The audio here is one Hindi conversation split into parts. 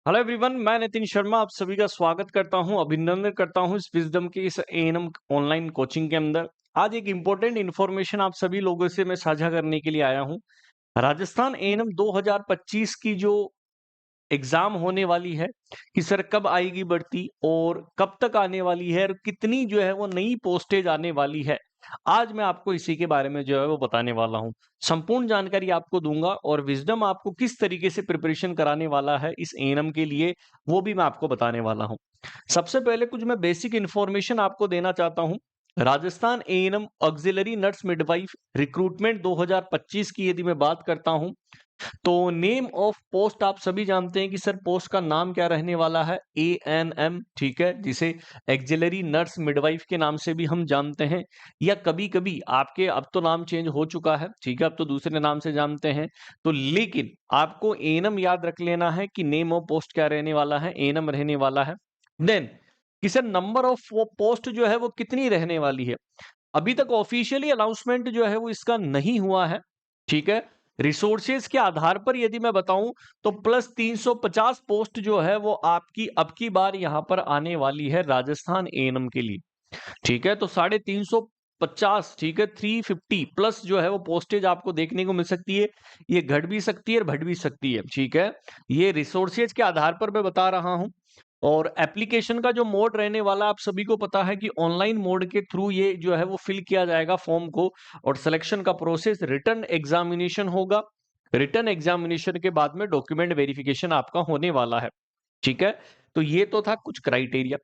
हेलो एवरीवन, मैं नितिन शर्मा आप सभी का स्वागत करता हूं, अभिनंदन करता हूं इस विजडम के इस एएनएम ऑनलाइन कोचिंग के अंदर। आज एक इम्पोर्टेंट इन्फॉर्मेशन आप सभी लोगों से मैं साझा करने के लिए आया हूं। राजस्थान एएनएम 2025 की जो एग्जाम होने वाली है कि सर कब आएगी भर्ती और कब तक आने वाली है और कितनी जो है वो नई पोस्टेज आने वाली है। आज मैं आपको इसी के बारे में जो है वो बताने वाला हूँ। संपूर्ण जानकारी आपको दूंगा और विजडम आपको किस तरीके से प्रिपरेशन कराने वाला है इस एएनएम के लिए, वो भी मैं आपको बताने वाला हूँ। सबसे पहले कुछ मैं बेसिक इन्फॉर्मेशन आपको देना चाहता हूँ। Rajasthan ANM auxiliary nurse midwife recruitment 2025 की यदि मैं बात करता हूं, तो नेम ऑफ पोस्ट आप सभी जानते हैं कि सर पोस्ट का नाम क्या रहने वाला है, एएनएम, ठीक है, जिसे एक्सिलरी नर्स मिडवाइफ के नाम से भी हम जानते हैं, या कभी कभी आपके अब तो नाम चेंज हो चुका है, ठीक है, अब तो दूसरे नाम से जानते हैं। तो लेकिन आपको एएनएम याद रख लेना है कि नेम ऑफ पोस्ट क्या रहने वाला है, एएनएम रहने वाला है। देन कि सर नंबर ऑफ वो पोस्ट जो है वो कितनी रहने वाली है। अभी तक ऑफिशियली अनाउंसमेंट जो है वो इसका नहीं हुआ है, ठीक है। रिसोर्सेज के आधार पर यदि मैं बताऊं तो प्लस 350 पोस्ट जो है वो आपकी अब की बार यहां पर आने वाली है राजस्थान एएनएम के लिए, ठीक है। तो 350, ठीक है, 350 प्लस जो है वो पोस्टेज आपको देखने को मिल सकती है। ये घट भी सकती है और बढ़ भी सकती है, ठीक है। ये रिसोर्सेज के आधार पर मैं बता रहा हूं। और एप्लीकेशन का जो मोड रहने वाला आप सभी को पता है कि ऑनलाइन मोड के थ्रू ये जो है वो फिल किया जाएगा फॉर्म को। और सिलेक्शन का प्रोसेस रिटर्न एग्जामिनेशन होगा। रिटर्न एग्जामिनेशन के बाद में डॉक्यूमेंट वेरिफिकेशन आपका होने वाला है, ठीक है। तो ये तो था कुछ क्राइटेरिया।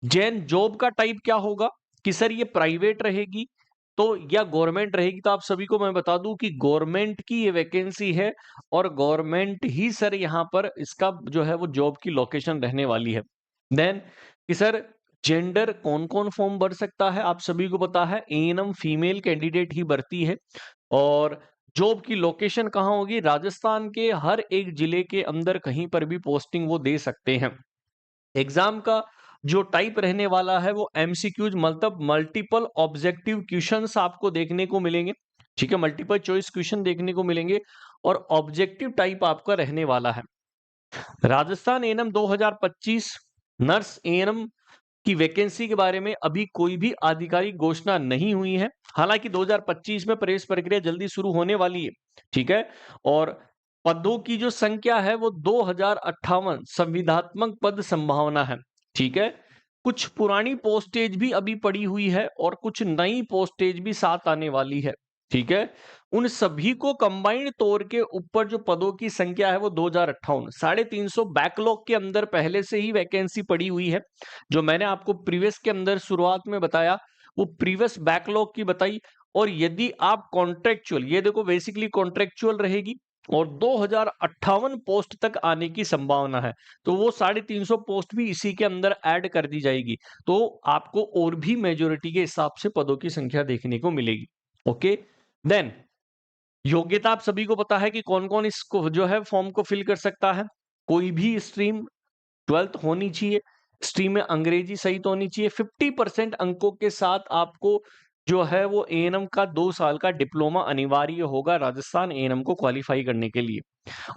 जैन जॉब का टाइप क्या होगा कि सर ये प्राइवेट रहेगी तो या गवर्नमेंट रहेगी, तो आप सभी को मैं बता दूं कि गवर्नमेंट की ये वैकेंसी है और गवर्नमेंट ही सर यहाँ पर इसका जो है वो जॉब की लोकेशन रहने वाली है। देन कि सर जेंडर कौन कौन फॉर्म भर सकता है, आप सभी को पता है एएनएम फीमेल कैंडिडेट ही भरती है। और जॉब की लोकेशन कहाँ होगी, राजस्थान के हर एक जिले के अंदर कहीं पर भी पोस्टिंग वो दे सकते हैं। एग्जाम का जो टाइप रहने वाला है वो एमसीक्यूज, मतलब मल्टीपल ऑब्जेक्टिव क्वेश्चंस आपको देखने को मिलेंगे, ठीक है, मल्टीपल चॉइस क्वेश्चन देखने को मिलेंगे और ऑब्जेक्टिव टाइप आपका रहने वाला है। राजस्थान एएनएम 2025 नर्स एएनएम की वैकेंसी के बारे में अभी कोई भी आधिकारिक घोषणा नहीं हुई है। हालांकि 2025 में प्रवेश प्रक्रिया जल्दी शुरू होने वाली है, ठीक है। और पदों की जो संख्या है वो 2058 संविदात्मक पद संभावना है, ठीक है। कुछ पुरानी पोस्टेज भी अभी पड़ी हुई है और कुछ नई पोस्टेज भी साथ आने वाली है, ठीक है। उन सभी को कंबाइंड तौर के ऊपर जो पदों की संख्या है वो 2058, 350 बैकलॉग के अंदर पहले से ही वैकेंसी पड़ी हुई है। जो मैंने आपको प्रीवियस के अंदर शुरुआत में बताया वो प्रीवियस बैकलॉग की बताई। और यदि आप कॉन्ट्रेक्चुअल, ये देखो बेसिकली कॉन्ट्रेक्चुअल रहेगी और 2058 पोस्ट तक आने की संभावना है, तो वो 350 पोस्ट भी इसी के अंदर ऐड कर दी जाएगी। तो आपको और भी मेजोरिटी के हिसाब से पदों की संख्या देखने को मिलेगी। ओके, देन योग्यता आप सभी को पता है कि कौन कौन इसको जो है फॉर्म को फिल कर सकता है। कोई भी स्ट्रीम 12th होनी चाहिए, स्ट्रीम में अंग्रेजी सही तो होनी चाहिए, 50% अंकों के साथ आपको जो है वो एएनएम का 2 साल का डिप्लोमा अनिवार्य होगा राजस्थान एएनएम को क्वालिफाई करने के लिए।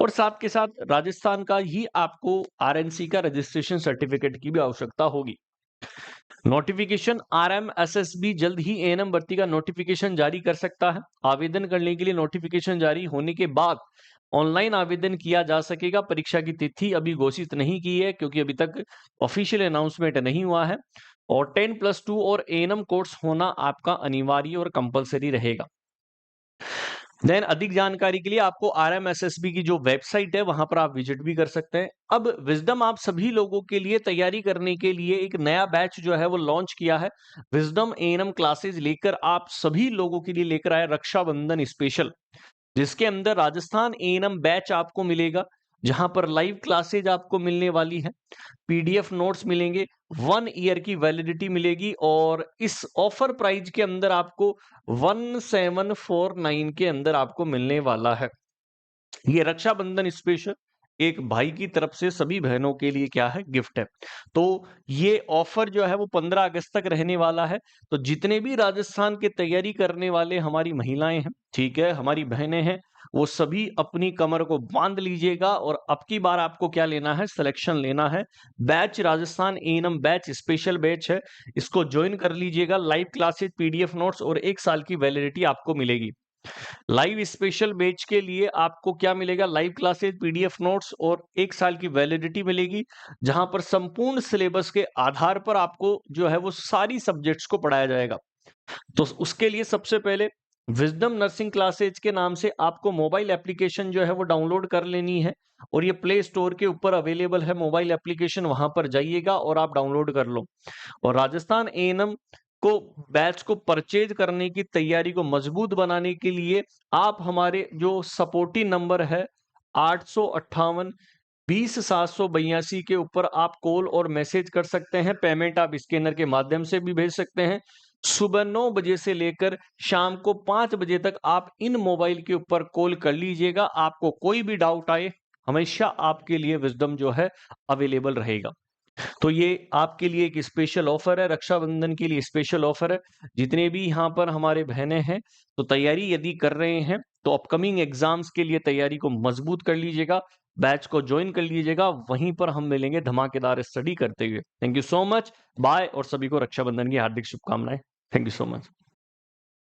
और साथ के साथ राजस्थान का ही आपको आरएनसी का रजिस्ट्रेशन सर्टिफिकेट की भी आवश्यकता होगी। नोटिफिकेशन आरएमएसएसबी जल्द ही एएनएम भर्ती का नोटिफिकेशन जारी कर सकता है। आवेदन करने के लिए नोटिफिकेशन जारी होने के बाद ऑनलाइन आवेदन किया जा सकेगा। परीक्षा की तिथि अभी घोषित नहीं की है क्योंकि अभी तक ऑफिशियल अनाउंसमेंट नहीं हुआ है। और 10+2 और एएनएम कोर्स होना आपका अनिवार्य और कंपलसरी रहेगा। देन अधिक जानकारी के लिए आपको आरएमएसएसबी की जो वेबसाइट है वहां पर आप विजिट भी कर सकते हैं। अब विजडम आप सभी लोगों के लिए तैयारी करने के लिए एक नया बैच जो है वो लॉन्च किया है। विजडम एएनएम क्लासेज लेकर आप सभी लोगों के लिए लेकर आए रक्षाबंधन स्पेशल, जिसके अंदर राजस्थान एएनएम बैच आपको मिलेगा, जहां पर लाइव क्लासेज आपको मिलने वाली है, पीडीएफ नोट्स मिलेंगे, 1 ईयर की वैलिडिटी मिलेगी और इस ऑफर प्राइस के अंदर आपको 1749 के अंदर आपको मिलने वाला है। ये रक्षाबंधन स्पेशल एक भाई की तरफ से सभी बहनों के लिए क्या है, गिफ्ट है। तो ये ऑफर जो है वो 15 अगस्त तक रहने वाला है। तो जितने भी राजस्थान की तैयारी करने वाले हमारी महिलाएं हैं, ठीक है, हमारी बहनें हैं, वो सभी अपनी कमर को बांध लीजिएगा और अब की बार आपको क्या लेना है, सिलेक्शन लेना है। Batch Rajasthan ANM batch special batch है, इसको ज्वाइन कर लीजिएगा। लाइव क्लासेस, पीडीएफ नोट्स और 1 साल की वैलिडिटी आपको मिलेगी। लाइव स्पेशल बैच के लिए आपको क्या मिलेगा, लाइव क्लासेस, पीडीएफ नोट्स और 1 साल की वैलिडिटी मिलेगी, जहां पर संपूर्ण सिलेबस के आधार पर आपको जो है वो सारी सब्जेक्ट्स को पढ़ाया जाएगा। तो उसके लिए सबसे पहले विजडम नर्सिंग क्लासेज के नाम से आपको मोबाइल एप्लीकेशन जो है वो डाउनलोड कर लेनी है और ये प्ले स्टोर के ऊपर अवेलेबल है मोबाइल एप्लीकेशन, वहां पर जाइएगा और आप डाउनलोड कर लो। और राजस्थान एएनएम को बैच को परचेज करने की तैयारी को मजबूत बनाने के लिए आप हमारे जो सपोर्टिव नंबर है 858 20 782 के ऊपर आप कॉल और मैसेज कर सकते हैं। पेमेंट आप स्कैनर के माध्यम से भी भेज सकते हैं। सुबह 9 बजे से लेकर शाम को 5 बजे तक आप इन मोबाइल के ऊपर कॉल कर लीजिएगा। आपको कोई भी डाउट आए, हमेशा आपके लिए विजडम जो है अवेलेबल रहेगा। तो ये आपके लिए एक स्पेशल ऑफर है, रक्षाबंधन के लिए स्पेशल ऑफर है। जितने भी यहाँ पर हमारे बहनें हैं, तो तैयारी यदि कर रहे हैं तो अपकमिंग एग्जाम्स के लिए तैयारी को मजबूत कर लीजिएगा, बैच को ज्वाइन कर लीजिएगा। वहीं पर हम मिलेंगे धमाकेदार स्टडी करते हुए। Thank you so much, bye, और सभी को रक्षाबंधन की हार्दिक शुभकामनाएं। Thank you so much.